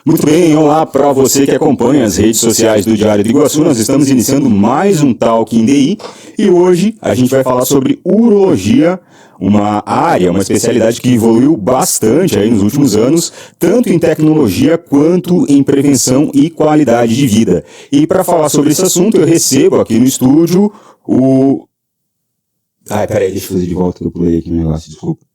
Muito bem, olá para você que acompanha as redes sociais do Diário do Iguaçu. Nós estamos iniciando mais um Talk in DI e hoje a gente vai falar sobre urologia, uma área, uma especialidade que evoluiu bastante aí nos últimos anos, tanto em tecnologia quanto em prevenção e qualidade de vida. E para falar sobre esse assunto, eu recebo aqui no estúdio o... peraí, deixa eu fazer de volta, eu pulei aqui no negócio, desculpa.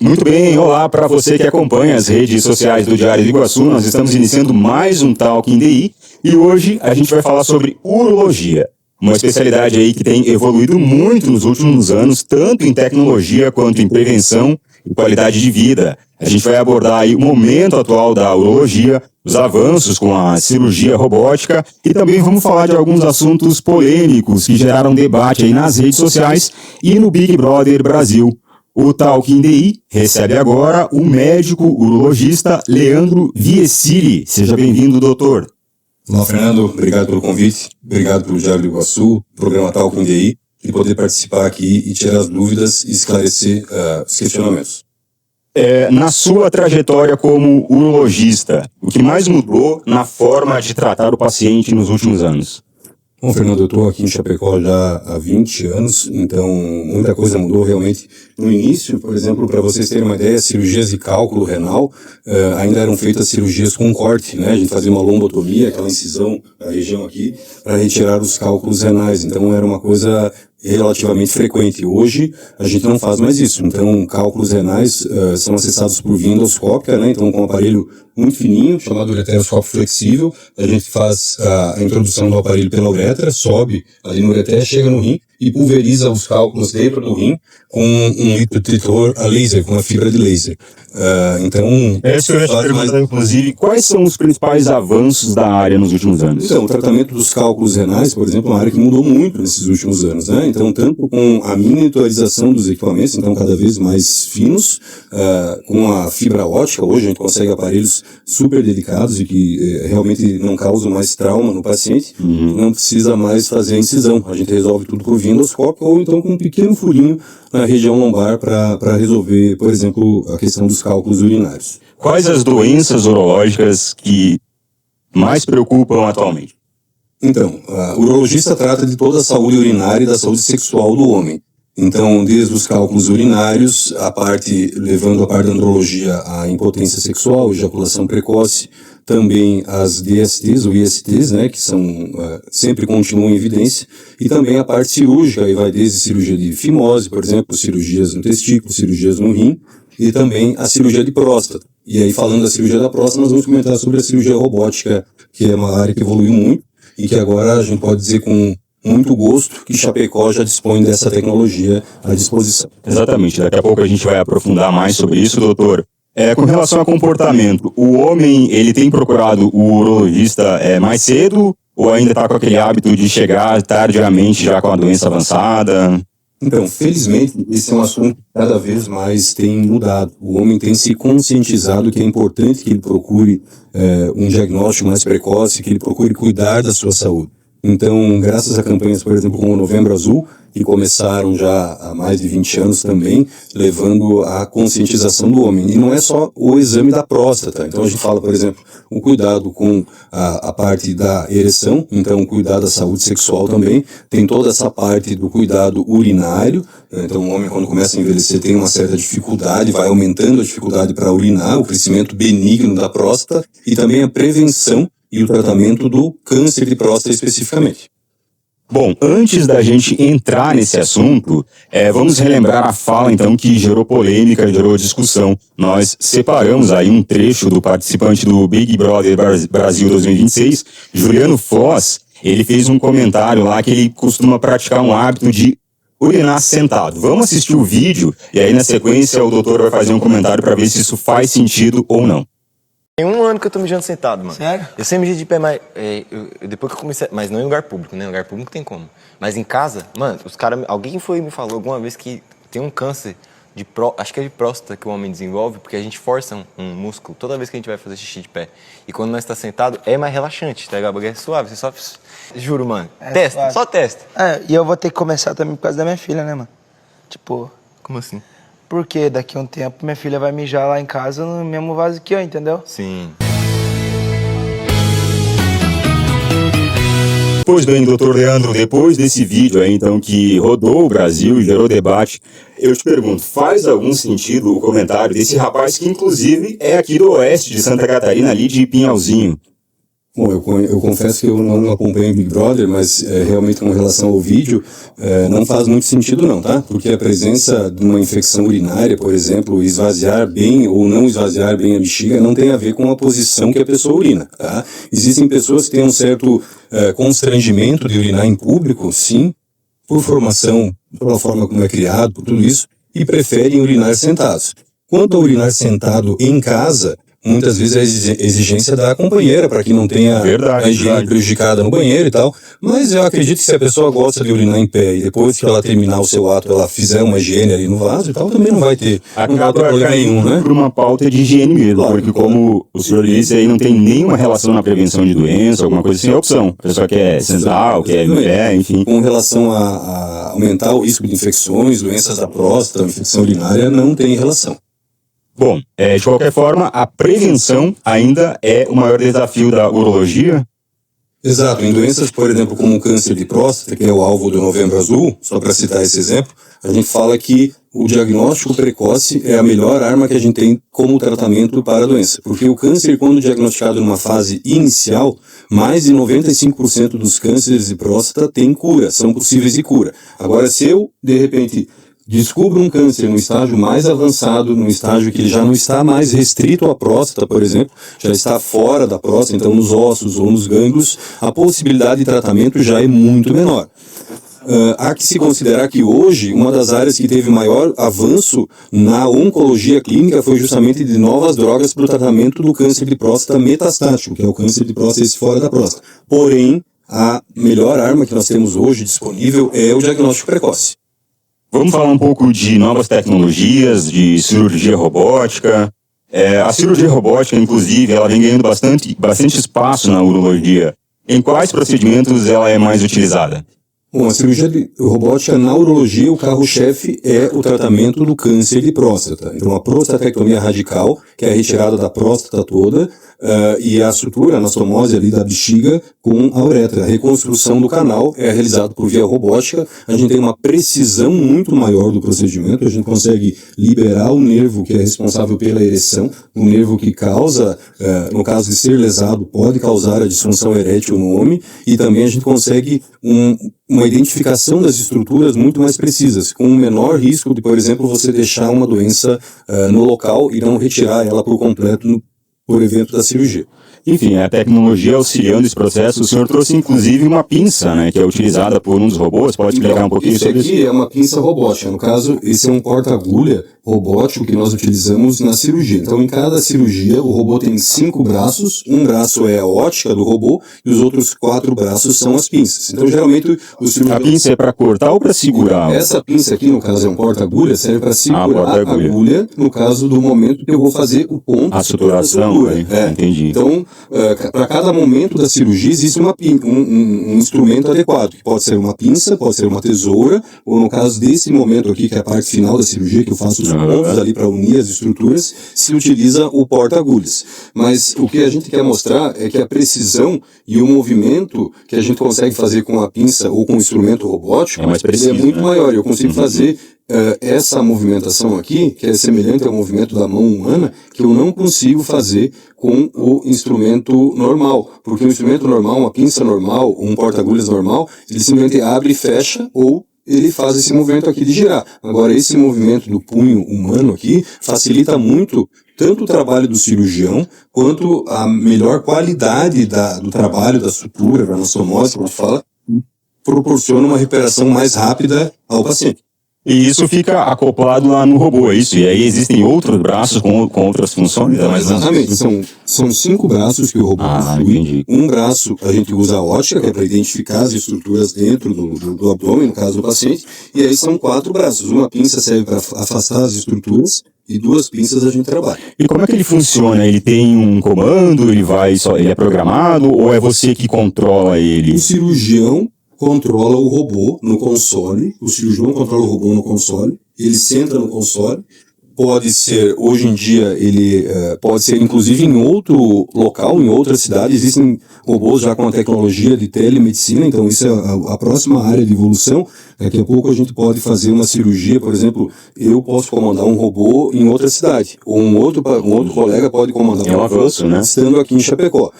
Muito bem, olá para você que acompanha as redes sociais do Diário do Iguaçu. Nós estamos iniciando mais um Talk in DI e hoje a gente vai falar sobre urologia, uma especialidade aí que tem evoluído muito nos últimos anos, tanto em tecnologia quanto em prevenção e qualidade de vida. A gente vai abordar aí o momento atual da urologia, os avanços com a cirurgia robótica e também vamos falar de alguns assuntos polêmicos que geraram debate aí nas redes sociais e no Big Brother Brasil. O Talk in DI recebe agora o médico urologista Leandro Viesili. Seja bem-vindo, doutor. Olá, Fernando. Obrigado pelo convite. Obrigado pelo Diário do Iguaçu, programa Talk in DI, e poder participar aqui e tirar as dúvidas e esclarecer os questionamentos. Na sua trajetória como urologista, o que mais mudou na forma de tratar o paciente nos últimos anos? Bom, Fernando, eu estou aqui em Chapecó já há 20 anos, então muita coisa mudou realmente. No início, por exemplo, para vocês terem uma ideia, cirurgias de cálculo renal ainda eram feitas cirurgias com corte, né? A gente fazia uma lombotomia, aquela incisão na região aqui, para retirar os cálculos renais. Então era uma coisa relativamente frequente. Hoje a gente não faz mais isso. Então cálculos renais são acessados por via endoscópica, né? Então com um aparelho muito fininho, chamado ureteroscópio flexível, a gente faz a introdução do aparelho pela uretra, sobe ali no ureter, chega no rim e pulveriza os cálculos dentro do rim com um lipotritor a laser, com uma fibra de laser. Então, eu ia te perguntar, inclusive, quais são os principais avanços da área nos últimos anos? Então, o tratamento dos cálculos renais, por exemplo, é uma área que mudou muito nesses últimos anos, né? Então, tanto com a miniaturização dos equipamentos, então cada vez mais finos, com a fibra ótica, hoje a gente consegue aparelhos super delicados e que realmente não causam mais trauma no paciente, não precisa mais fazer a incisão, a gente resolve tudo por via endoscópica ou então com um pequeno furinho na região lombar para resolver, por exemplo, a questão dos cálculos urinários. Quais as doenças urológicas que mais preocupam atualmente? Então, o urologista trata de toda a saúde urinária e da saúde sexual do homem. Então, desde os cálculos urinários, levando a parte da andrologia à impotência sexual, ejaculação precoce, também as DSTs ou ISTs, né, que sempre continuam em evidência, e também a parte cirúrgica, aí vai desde cirurgia de fimose, por exemplo, cirurgias no testículo, cirurgias no rim, e também a cirurgia de próstata. E aí, falando da cirurgia da próstata, nós vamos comentar sobre a cirurgia robótica, que é uma área que evoluiu muito, e que agora a gente pode dizer com muito gosto que Chapecó já dispõe dessa tecnologia à disposição. Exatamente, daqui a pouco a gente vai aprofundar mais sobre isso, doutor. Com relação a comportamento, o homem ele tem procurado o urologista mais cedo ou ainda está com aquele hábito de chegar tardiamente já com a doença avançada? Então, felizmente, esse é um assunto que cada vez mais tem mudado. O homem tem se conscientizado que é importante que ele procure um diagnóstico mais precoce, que ele procure cuidar da sua saúde. Então, graças a campanhas, por exemplo, como o Novembro Azul, que começaram já há mais de 20 anos também, levando à conscientização do homem. E não é só o exame da próstata. Então, a gente fala, por exemplo, o cuidado com a parte da ereção, então o cuidado da saúde sexual também. Tem toda essa parte do cuidado urinário. Então, o homem, quando começa a envelhecer, tem uma certa dificuldade, vai aumentando a dificuldade para urinar, o crescimento benigno da próstata, e também a prevenção e o tratamento do câncer de próstata especificamente. Bom, antes da gente entrar nesse assunto, vamos relembrar a fala, então, que gerou polêmica, gerou discussão. Nós separamos aí um trecho do participante do Big Brother Brasil 2026, Juliano Foz. Ele fez um comentário lá que ele costuma praticar um hábito de urinar sentado. Vamos assistir o vídeo e aí, na sequência, o doutor vai fazer um comentário para ver se isso faz sentido ou não. Tem um ano que eu tô mijando sentado, mano. Sério? Eu sempre mijei de pé, mas depois que eu comecei... Mas não em lugar público, né? Em lugar público tem como. Mas em casa, mano, os caras... Alguém me falou alguma vez que tem um câncer de acho que é de próstata que o homem desenvolve, porque a gente força um músculo toda vez que a gente vai fazer xixi de pé. E quando nós tá sentado, é mais relaxante, tá ligado? É suave, você só... Juro, mano. Testa, suave. Só testa. E eu vou ter que começar também por causa da minha filha, né, mano? Tipo... Como assim? porque daqui a um tempo minha filha vai mijar lá em casa no mesmo vaso que eu, entendeu? Sim. Pois bem, doutor Leandro, depois desse vídeo aí, então, que rodou o Brasil e gerou debate, eu te pergunto, faz algum sentido o comentário desse rapaz que, inclusive, é aqui do oeste de Santa Catarina, ali de Pinhalzinho? Bom, eu confesso que eu não acompanho Big Brother, mas realmente com relação ao vídeo, não faz muito sentido não, tá? Porque a presença de uma infecção urinária, por exemplo, esvaziar bem ou não esvaziar bem a bexiga não tem a ver com a posição que a pessoa urina, tá? Existem pessoas que têm um certo constrangimento de urinar em público, sim, por formação, pela forma como é criado, por tudo isso, e preferem urinar sentados. Quanto a urinar sentado em casa, muitas vezes é exigência da companheira para que não tenha a higiene prejudicada no banheiro e tal. Mas eu acredito que se a pessoa gosta de urinar em pé e depois que ela terminar o seu ato ela fizer uma higiene ali no vaso e tal, também não vai ter problema nenhum, né? Por uma pauta de higiene mesmo, claro, porque como o senhor disse aí, não tem nenhuma relação na prevenção de doença, alguma coisa assim, é opção. A pessoa quer sentar, quer em pé, enfim. Com relação a aumentar o risco de infecções, doenças da próstata, infecção urinária, não tem relação. Bom, de qualquer forma, a prevenção ainda é o maior desafio da urologia? Exato. Em doenças, por exemplo, como o câncer de próstata, que é o alvo do Novembro Azul, só para citar esse exemplo, a gente fala que o diagnóstico precoce é a melhor arma que a gente tem como tratamento para a doença. Porque o câncer, quando diagnosticado numa fase inicial, mais de 95% dos cânceres de próstata têm cura, são possíveis de cura. Agora, se eu, de repente, descubro um câncer no estágio mais avançado, no estágio que ele já não está mais restrito à próstata, por exemplo, já está fora da próstata, então nos ossos ou nos gânglios, a possibilidade de tratamento já é muito menor. Há que se considerar que hoje, uma das áreas que teve maior avanço na oncologia clínica foi justamente de novas drogas para o tratamento do câncer de próstata metastático, que é o câncer de próstata fora da próstata. Porém, a melhor arma que nós temos hoje disponível é o diagnóstico precoce. Vamos falar um pouco de novas tecnologias, de cirurgia robótica. A cirurgia robótica, inclusive, ela vem ganhando bastante espaço na urologia. Em quais procedimentos ela é mais utilizada? Bom, a cirurgia robótica na urologia, o carro-chefe é o tratamento do câncer de próstata. Então, a prostatectomia radical, que é a retirada da próstata toda, e a sutura, a anastomose ali da bexiga com a uretra. A reconstrução do canal é realizada por via robótica. A gente tem uma precisão muito maior do procedimento. A gente consegue liberar o nervo que é responsável pela ereção, o nervo que causa, no caso de ser lesado, pode causar a disfunção erétil no homem, e também a gente consegue uma identificação das estruturas muito mais precisas, com um menor risco de, por exemplo, você deixar uma doença no local e não retirar ela por completo por evento da cirurgia. Enfim, a tecnologia auxiliando esse processo, o senhor trouxe inclusive uma pinça, né, que é utilizada por um dos robôs, pode explicar um pouquinho sobre isso? Isso aqui é uma pinça robótica, no caso, esse é um porta-agulha robótico que nós utilizamos na cirurgia. Então, em cada cirurgia, o robô tem 5 braços, um braço é a ótica do robô e os outros 4 braços são as pinças. Então, geralmente, o cirurgião... A pinça é para cortar ou para segurar? Essa pinça aqui, no caso, é um porta-agulha, serve para segurar a agulha, no caso do momento que eu vou fazer o ponto... A suturação, entendi. Então, para cada momento da cirurgia, existe um instrumento adequado, que pode ser uma pinça, pode ser uma tesoura, ou no caso desse momento aqui, que é a parte final da cirurgia, que eu faço os pontos ali para unir as estruturas, se utiliza o porta-agulhas. Mas o que a gente quer mostrar é que a precisão e o movimento que a gente consegue fazer com a pinça ou com o instrumento robótico é muito maior. Eu consigo fazer essa movimentação aqui, que é semelhante ao movimento da mão humana, que eu não consigo fazer com o instrumento normal. Porque o instrumento normal, uma pinça normal, um porta-agulhas normal, ele simplesmente abre e fecha, ou ele faz esse movimento aqui de girar. Agora, esse movimento do punho humano aqui facilita muito tanto o trabalho do cirurgião, quanto a melhor qualidade do trabalho da sutura, da anastomose, como fala, proporciona uma recuperação mais rápida ao paciente. E isso fica acoplado lá no robô, é isso? E aí existem outros braços com outras funções? Exatamente. São 5 braços que o robô possui. Entendi. Um braço a gente usa a ótica, que é para identificar as estruturas dentro do abdômen, no caso do paciente. E aí são 4 braços. Uma pinça serve para afastar as estruturas e 2 pinças a gente trabalha. E como é que ele funciona? Ele tem um comando, ele é programado, ou é você que controla ele? O cirurgião controla o robô no console, o cirurgião controla o robô no console, ele senta no console pode ser, hoje em dia, ele pode ser inclusive em outro local, em outra cidade. Existem robôs já com a tecnologia de telemedicina, então isso é a próxima área de evolução. Daqui a pouco a gente pode fazer uma cirurgia, por exemplo, eu posso comandar um robô em outra cidade, ou um outro colega pode comandar um avanço, né? Estando aqui em Chapecó,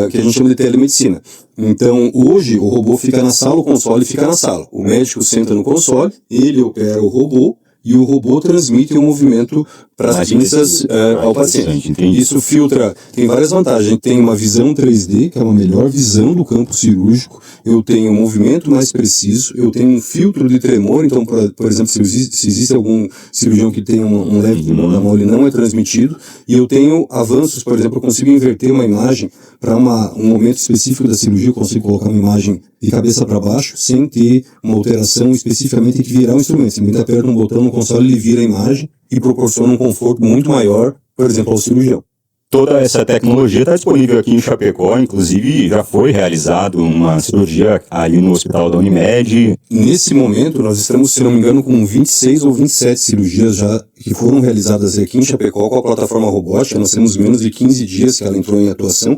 que a gente chama de telemedicina. Então, hoje, o robô fica na sala, o console fica na sala. O médico senta no console, ele opera o robô, e o robô transmite o movimento para as pinças ao paciente. Isso filtra, tem várias vantagens. A gente tem uma visão 3D, que é uma melhor visão do campo cirúrgico. Eu tenho um movimento mais preciso. Eu tenho um filtro de tremor. Então, por exemplo, se existe algum cirurgião que tem um leve tremor na mão, ele não é transmitido. E eu tenho avanços, por exemplo, eu consigo inverter uma imagem para um momento específico da cirurgia. Eu consigo colocar uma imagem de cabeça para baixo, sem ter uma alteração especificamente que virar o instrumento. Se ele aperta um botão no console, ele vira a imagem e proporciona um conforto muito maior, por exemplo, ao cirurgião. Toda essa tecnologia está disponível aqui em Chapecó, inclusive já foi realizado uma cirurgia ali no hospital da Unimed. Nesse momento, nós estamos, se não me engano, com 26 ou 27 cirurgias já que foram realizadas aqui em Chapecó com a plataforma robótica. Nós temos menos de 15 dias que ela entrou em atuação,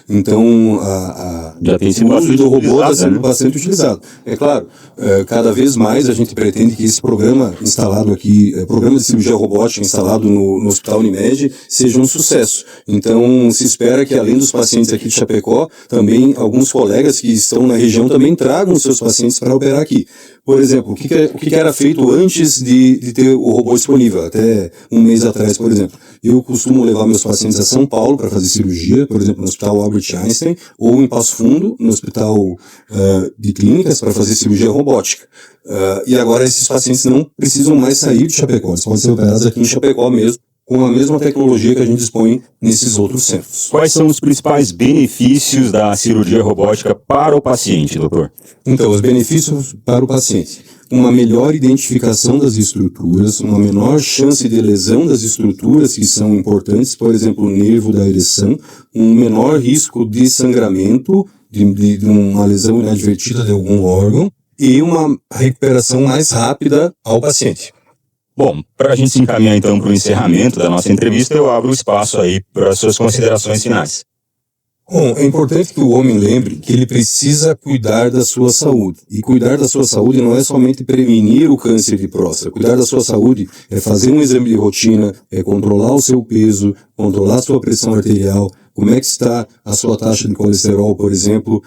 então já tem sido o uso do robô está sendo né? bastante utilizado. É claro, cada vez mais a gente pretende que esse programa instalado aqui, programa de cirurgia robótica instalado no Hospital Unimed, seja um sucesso. Então, se espera que, além dos pacientes aqui de Chapecó, também alguns colegas que estão na região também tragam seus pacientes para operar aqui. Por exemplo, o que era feito antes de ter o robô disponível, até um mês atrás, por exemplo. Eu costumo levar meus pacientes a São Paulo para fazer cirurgia, por exemplo, no Hospital Albert Einstein, ou em Passo Fundo, no Hospital de Clínicas, para fazer cirurgia robótica. E agora esses pacientes não precisam mais sair de Chapecó, eles podem ser operados aqui em Chapecó mesmo, com a mesma tecnologia que a gente dispõe nesses outros centros. Quais são os principais benefícios da cirurgia robótica para o paciente, doutor? Então, os benefícios para o paciente. Uma melhor identificação das estruturas, uma menor chance de lesão das estruturas que são importantes, por exemplo, o nervo da ereção, um menor risco de sangramento, de uma lesão inadvertida de algum órgão, e uma recuperação mais rápida ao paciente. Bom, para a gente se encaminhar então para o encerramento da nossa entrevista, eu abro o espaço aí para as suas considerações finais. Bom, é importante que o homem lembre que ele precisa cuidar da sua saúde. E cuidar da sua saúde não é somente prevenir o câncer de próstata. Cuidar da sua saúde é fazer um exame de rotina, é controlar o seu peso, controlar a sua pressão arterial, como é que está a sua taxa de colesterol, por exemplo,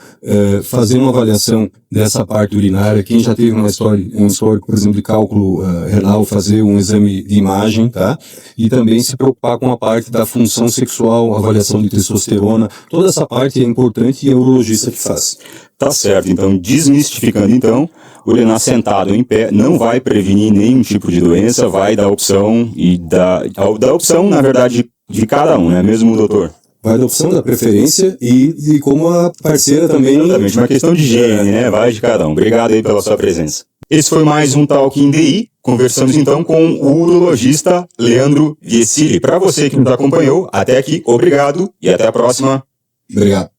fazer uma avaliação dessa parte urinária. Quem já teve um histórico, por exemplo, de cálculo renal, fazer um exame de imagem, tá? E também se preocupar com a parte da função sexual, avaliação de testosterona. Toda essa parte é importante e é o urologista que faz. Tá certo, então, desmistificando então, urinar sentado em pé não vai prevenir nenhum tipo de doença, vai dar opção e da opção, na verdade, de cada um, não é mesmo, doutor? Vai da opção, da preferência e como a parceira também... Exatamente, uma questão de higiene, né? Vai de cada um. Obrigado aí pela sua presença. Esse foi mais um Talk in DI. Conversamos então com o urologista Leandro Viesili. Para você que nos acompanhou até aqui, obrigado e até a próxima. Obrigado.